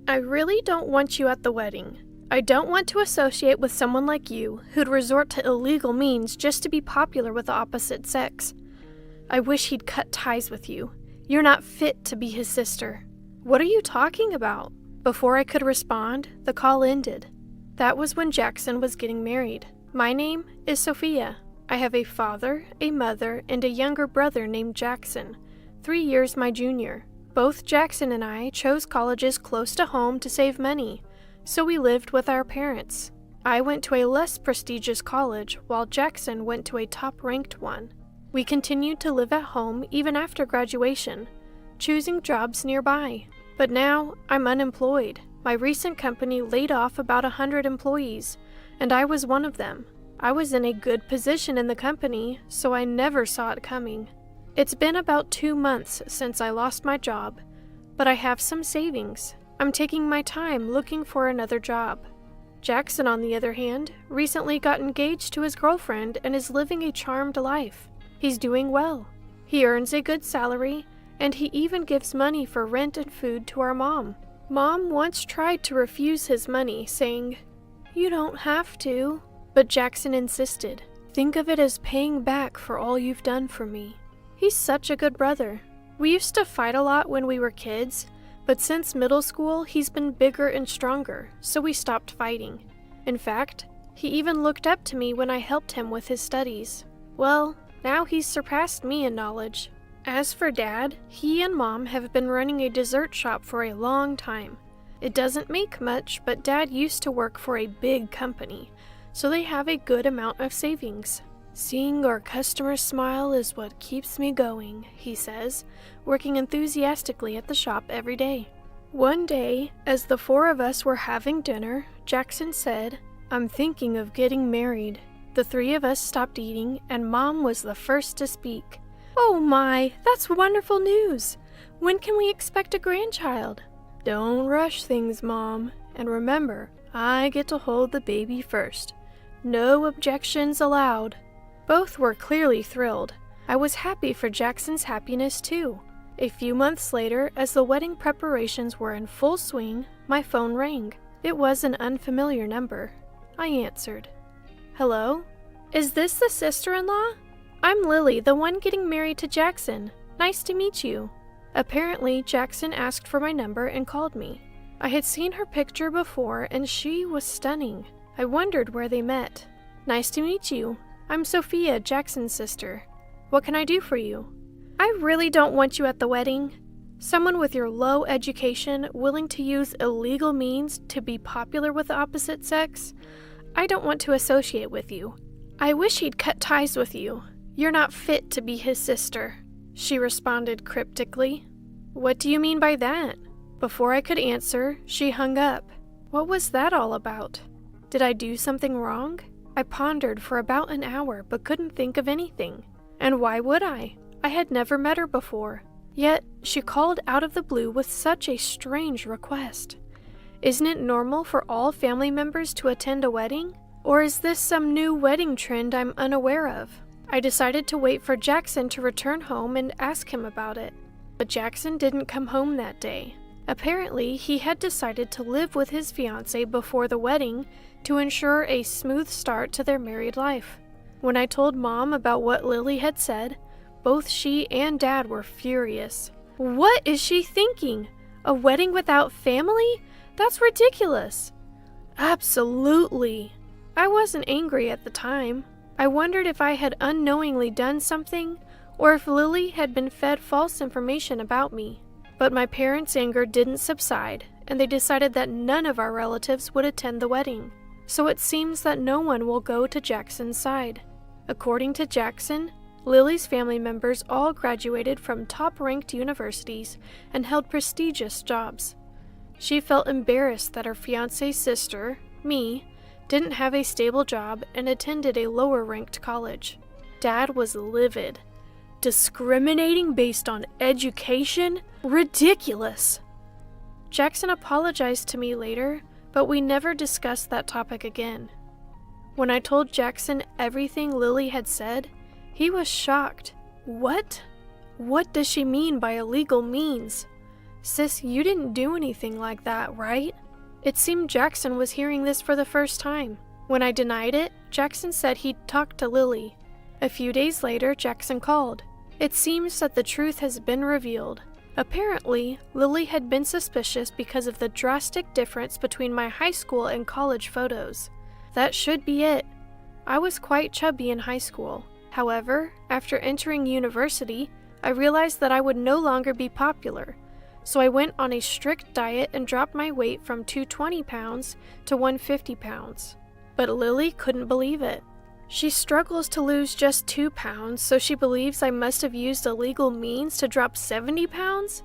I really don't want you at the wedding. I don't want to associate with someone like you who'd resort to illegal means just to be popular with the opposite sex. I wish he'd cut ties with you. You're not fit to be his sister. What are you talking about? Before I could respond, the call ended. That was when Jackson was getting married. My name is Sophia. I have a father, a mother, and a younger brother named Jackson, 3 years my junior. Both Jackson and I chose colleges close to home to save money, so we lived with our parents. I went to a less prestigious college, while Jackson went to a top-ranked one. We continued to live at home even after graduation, choosing jobs nearby. But now, I'm unemployed. My recent company laid off about 100 employees, and I was one of them. I was in a good position in the company, so I never saw it coming. It's been about 2 months since I lost my job, but I have some savings. I'm taking my time looking for another job. Jackson, on the other hand, recently got engaged to his girlfriend and is living a charmed life. He's doing well. He earns a good salary, and he even gives money for rent and food to our mom. Mom once tried to refuse his money, saying, "You don't have to." But Jackson insisted. "Think of it as paying back for all you've done for me." He's such a good brother. We used to fight a lot when we were kids, but since middle school, he's been bigger and stronger, so we stopped fighting. In fact, he even looked up to me when I helped him with his studies. Well, now he's surpassed me in knowledge. As for Dad, he and Mom have been running a dessert shop for a long time. It doesn't make much, but Dad used to work for a big company, so they have a good amount of savings. "Seeing our customers smile is what keeps me going," he says, working enthusiastically at the shop every day. One day, as the 4 of us were having dinner, Jackson said, "I'm thinking of getting married." The 3 of us stopped eating, and Mom was the first to speak. "Oh my, that's wonderful news! When can we expect a grandchild?" "Don't rush things, Mom, and remember, I get to hold the baby first. No objections allowed." Both were clearly thrilled. I was happy for Jackson's happiness too. A few months later, as the wedding preparations were in full swing, my phone rang. It was an unfamiliar number. I answered. "Hello? Is this the sister-in-law? I'm Lily, the one getting married to Jackson. Nice to meet you." Apparently, Jackson asked for my number and called me. I had seen her picture before, and she was stunning. I wondered where they met. "Nice to meet you. I'm Sophia, Jackson's sister. What can I do for you?" "I really don't want you at the wedding. Someone with your low education, willing to use illegal means to be popular with the opposite sex? I don't want to associate with you. I wish he'd cut ties with you. You're not fit to be his sister," she responded cryptically. "What do you mean by that?" Before I could answer, she hung up. What was that all about? Did I do something wrong? I pondered for about an hour but couldn't think of anything. And why would I? I had never met her before. Yet, she called out of the blue with such a strange request. Isn't it normal for all family members to attend a wedding? Or is this some new wedding trend I'm unaware of? I decided to wait for Jackson to return home and ask him about it. But Jackson didn't come home that day. Apparently, he had decided to live with his fiancée before the wedding to ensure a smooth start to their married life. When I told Mom about what Lily had said, both she and Dad were furious. "What is she thinking? A wedding without family? That's ridiculous." "Absolutely." I wasn't angry at the time. I wondered if I had unknowingly done something, or if Lily had been fed false information about me. But my parents' anger didn't subside, and they decided that none of our relatives would attend the wedding. So it seems that no one will go to Jackson's side. According to Jackson, Lily's family members all graduated from top-ranked universities and held prestigious jobs. She felt embarrassed that her fiancé's sister, me, didn't have a stable job and attended a lower-ranked college. Dad was livid. Discriminating based on education? Ridiculous! Jackson apologized to me later, but we never discussed that topic again. When I told Jackson everything Lily had said, he was shocked. What? What does she mean by illegal means? Sis, you didn't do anything like that, right? It seemed Jackson was hearing this for the first time. When I denied it, Jackson said he'd talked to Lily. A few days later, Jackson called. It seems that the truth has been revealed. Apparently, Lily had been suspicious because of the drastic difference between my high school and college photos. That should be it. I was quite chubby in high school. However, after entering university, I realized that I would no longer be popular. So I went on a strict diet and dropped my weight from 220 pounds to 150 pounds. But Lily couldn't believe it. She struggles to lose just 2 pounds, so she believes I must have used illegal means to drop 70 pounds?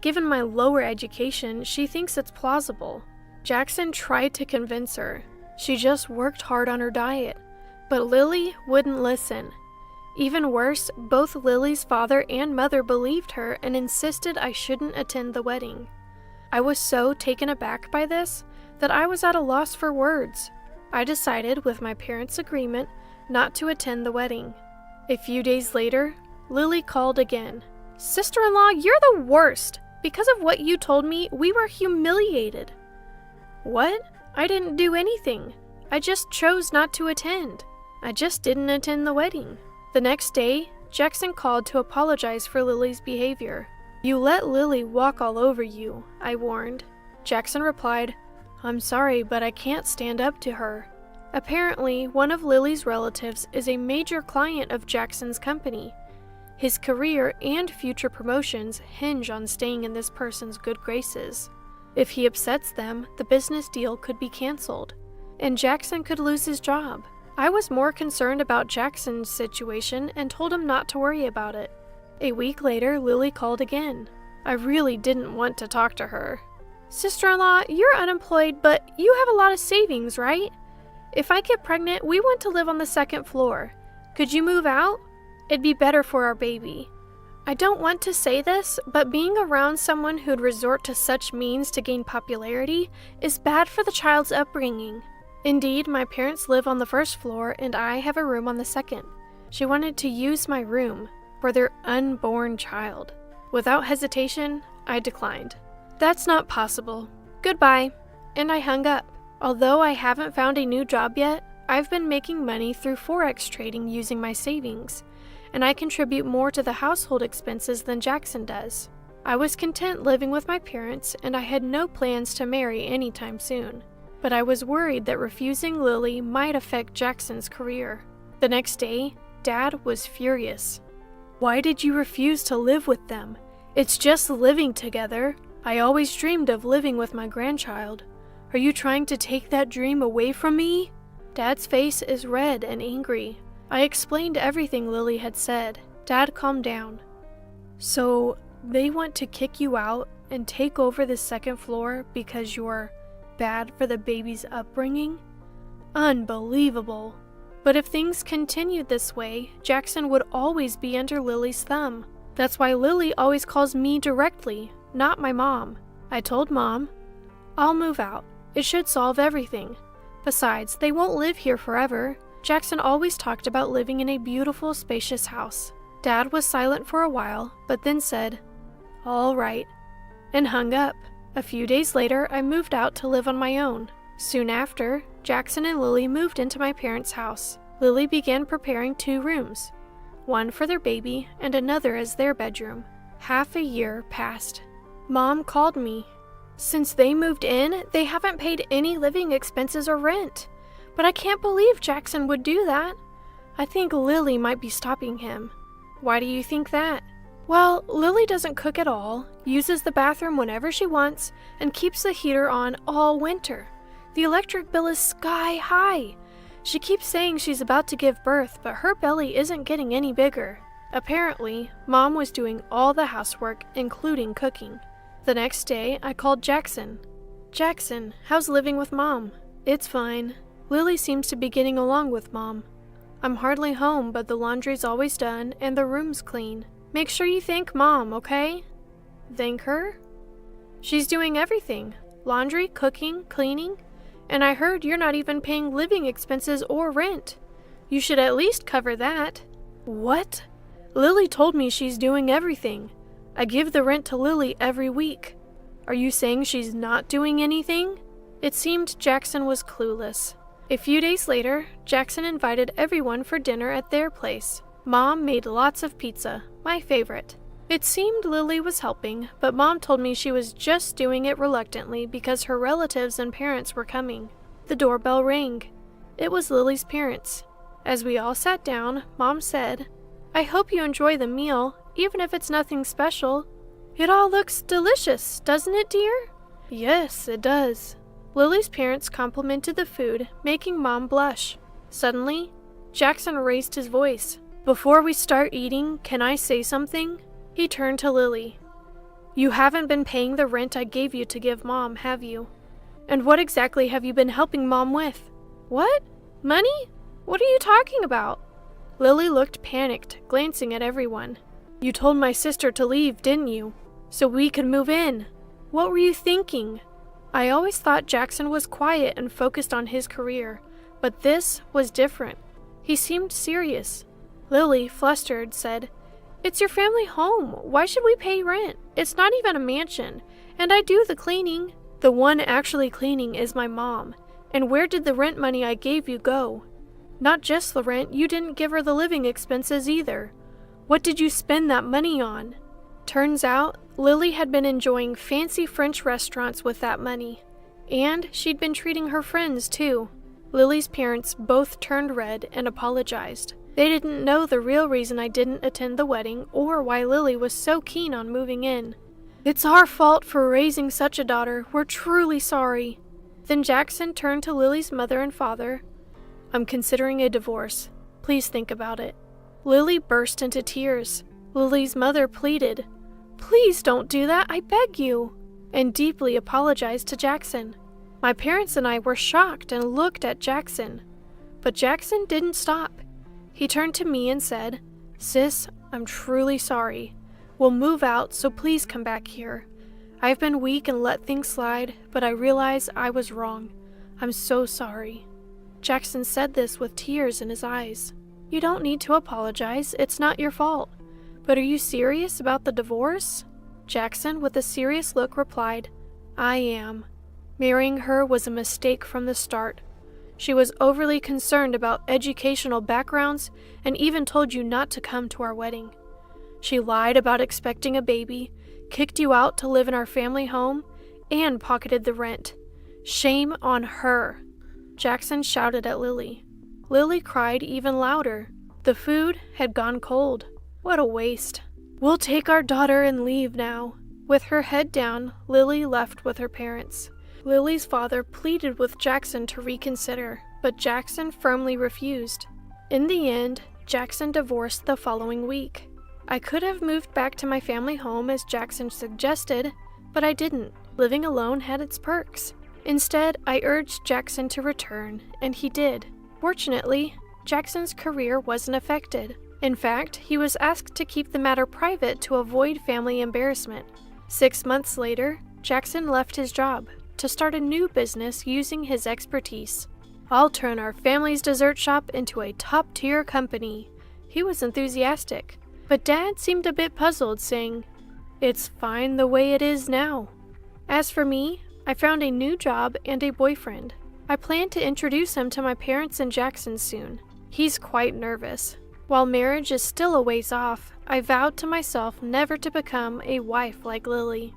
Given my lower education, she thinks it's plausible. Jackson tried to convince her. She just worked hard on her diet. But Lily wouldn't listen. Even worse, both Lily's father and mother believed her and insisted I shouldn't attend the wedding. I was so taken aback by this that I was at a loss for words. I decided, with my parents' agreement, not to attend the wedding. A few days later, Lily called again. "Sister-in-law, you're the worst! Because of what you told me, we were humiliated." "What? I didn't do anything. I just chose not to attend. I just didn't attend the wedding." The next day, Jackson called to apologize for Lily's behavior. "You let Lily walk all over you," I warned. Jackson replied, "I'm sorry, but I can't stand up to her." Apparently, one of Lily's relatives is a major client of Jackson's company. His career and future promotions hinge on staying in this person's good graces. If he upsets them, the business deal could be canceled, and Jackson could lose his job. I was more concerned about Jackson's situation and told him not to worry about it. A week later, Lily called again. I really didn't want to talk to her. "Sister-in-law, you're unemployed, but you have a lot of savings, right? If I get pregnant, we want to live on the second floor. Could you move out? It'd be better for our baby." I don't want to say this, but being around someone who'd resort to such means to gain popularity is bad for the child's upbringing. Indeed, my parents live on the first floor and I have a room on the second. She wanted to use my room for their unborn child. Without hesitation, I declined. "That's not possible. Goodbye." And I hung up. Although I haven't found a new job yet, I've been making money through Forex trading using my savings, and I contribute more to the household expenses than Jackson does. I was content living with my parents, and I had no plans to marry anytime soon. But I was worried that refusing Lily might affect Jackson's career. The next day, Dad was furious. "Why did you refuse to live with them? It's just living together. I always dreamed of living with my grandchild. Are you trying to take that dream away from me?" Dad's face is red and angry. I explained everything Lily had said. Dad calmed down. "So, they want to kick you out and take over the second floor because you're bad for the baby's upbringing? Unbelievable. But if things continued this way, Jackson would always be under Lily's thumb. That's why Lily always calls me directly, not my mom. I told Mom, I'll move out. It should solve everything. Besides, they won't live here forever. Jackson always talked about living in a beautiful, spacious house. Dad was silent for a while, but then said, "All right," and hung up. A few days later, I moved out to live on my own. Soon after, Jackson and Lily moved into my parents' house. Lily began preparing 2 rooms, one for their baby and another as their bedroom. Half a year passed. Mom called me. Since they moved in, they haven't paid any living expenses or rent. But I can't believe Jackson would do that. I think Lily might be stopping him. Why do you think that? Well, Lily doesn't cook at all, uses the bathroom whenever she wants, and keeps the heater on all winter. The electric bill is sky high. She keeps saying she's about to give birth, but her belly isn't getting any bigger. Apparently, Mom was doing all the housework, including cooking. The next day, I called Jackson. "Jackson, how's living with Mom?" "It's fine. Lily seems to be getting along with Mom. I'm hardly home, but the laundry's always done and the room's clean. Make sure you thank Mom, okay?" "Thank her?" "She's doing everything. Laundry, cooking, cleaning. And I heard you're not even paying living expenses or rent. You should at least cover that." "What?" "Lily told me she's doing everything. I give the rent to Lily every week. Are you saying she's not doing anything? It seemed Jackson was clueless. A few days later, Jackson invited everyone for dinner at their place. Mom made lots of pizza, my favorite. It seemed Lily was helping, but Mom told me she was just doing it reluctantly because her relatives and parents were coming. The doorbell rang. It was Lily's parents. As we all sat down, Mom said, "I hope you enjoy the meal, even if it's nothing special. It all looks delicious, doesn't it, dear?" "Yes, it does." Lily's parents complimented the food, making Mom blush. Suddenly, Jackson raised his voice. "Before we start eating, can I say something?" He turned to Lily. "You haven't been paying the rent I gave you to give Mom, have you? And what exactly have you been helping Mom with?" "What? Money? What are you talking about?" Lily looked panicked, glancing at everyone. "You told my sister to leave, didn't you? So we could move in. What were you thinking?" I always thought Jackson was quiet and focused on his career, but this was different. He seemed serious. Lily, flustered, said, "It's your family home. Why should we pay rent? It's not even a mansion, and I do the cleaning." "The one actually cleaning is my mom. And where did the rent money I gave you go? Not just the rent, you didn't give her the living expenses either. What did you spend that money on?" Turns out, Lily had been enjoying fancy French restaurants with that money. And she'd been treating her friends, too. Lily's parents both turned red and apologized. They didn't know the real reason I didn't attend the wedding or why Lily was so keen on moving in. "It's our fault for raising such a daughter. We're truly sorry." Then Jackson turned to Lily's mother and father. "I'm considering a divorce. Please think about it." Lily burst into tears. Lily's mother pleaded, "Please don't do that, I beg you," and deeply apologized to Jackson. My parents and I were shocked and looked at Jackson. But Jackson didn't stop. He turned to me and said, "Sis, I'm truly sorry. We'll move out, so please come back here. I've been weak and let things slide, but I realize I was wrong. I'm so sorry." Jackson said this with tears in his eyes. "You don't need to apologize. It's not your fault. But are you serious about the divorce?" Jackson, with a serious look, replied, "I am. Marrying her was a mistake from the start. She was overly concerned about educational backgrounds and even told you not to come to our wedding. She lied about expecting a baby, kicked you out to live in our family home, and pocketed the rent. Shame on her." Jackson shouted at Lily. Lily cried even louder. The food had gone cold. What a waste. "We'll take our daughter and leave now." With her head down, Lily left with her parents. Lily's father pleaded with Jackson to reconsider, but Jackson firmly refused. In the end, Jackson divorced the following week. I could have moved back to my family home as Jackson suggested, but I didn't. Living alone had its perks. Instead, I urged Jackson to return, and he did. Fortunately, Jackson's career wasn't affected. In fact, he was asked to keep the matter private to avoid family embarrassment. 6 months later, Jackson left his job to start a new business using his expertise. "I'll turn our family's dessert shop into a top-tier company." He was enthusiastic, but Dad seemed a bit puzzled, saying, "It's fine the way it is now." As for me, I found a new job and a boyfriend. I plan to introduce him to my parents and Jackson soon. He's quite nervous. While marriage is still a ways off, I vowed to myself never to become a wife like Lily.